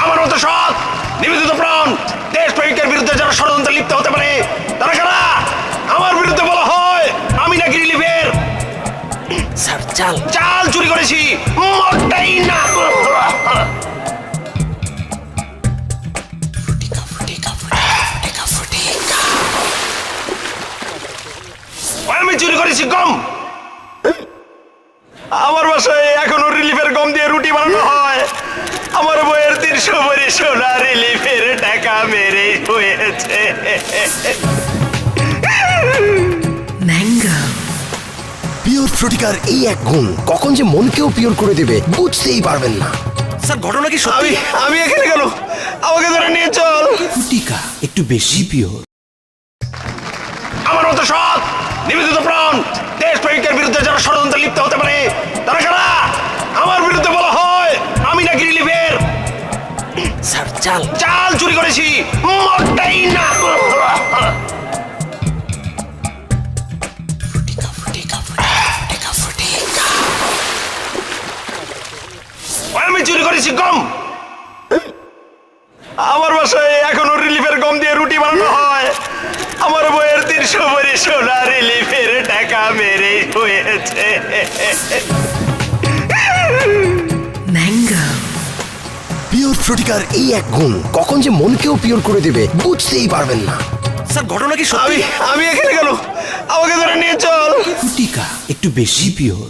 আমার মতো সৎ নিবেদিত প্রাণ দেশ প্রেমিকের বিরুদ্ধে যারা ষড়যন্ত্রে লিপ্ত হতে পারে তারা কারা? আমার বিরুদ্ধে বলা হয় আমি নাকি রিলিফের স্যার চাল চাল চুরি করেছি, মোটেই না। আমি চুরি করেছি গম। আমার বাসায় এখনো রিলিফের গম দিয়ে রুটি বানানো হয়। আমার বইয়ের 300 ভরি সোনা রিলিফের টাকা মেরে হয়েছে। ম্যাঙ্গো পিওর ফ্রুটিকার এই এক গুণ কখন যে মনকেও পিওর করে দেবে বুঝতেই পারবেন না। স্যার ঘটনা কি সত্যি? আমি এখানে গেল, আমাকে ধরে নিয়ে চল। ফুটিকা একটু বেশি পিওর। আমার মতো সৎ নিবেদিত প্রাণ দেশ প্রেমিকের বিরুদ্ধে যারা ষড়যন্ত্রে লিপ্ত হতে পারে তারা কারা? আমার বিরুদ্ধে বলা হয় আমি নাকি রিলিফের স্যার চাল চাল চুরি করেছি, মোটেই না। আমি চুরি করেছি গম। আমার বাসায় এখনো রিলিফের গম দিয়ে রুটি বানানো হয়। আমার বইয়ের 300 ভরি সোনা রিলিফের টাকা মেরে হয়েছে। ম্যাঙ্গো পিওর ফ্রুটিকার এই এক গুণ কখন যে মনকেও পিওর করে দেবে বুঝতেই পারবেন না। স্যার ঘটনা কি সত্যি? আমি এখানে গেল, আমাকে ধরে নিয়ে চল। ফুটিকা একটু বেশি পিওর।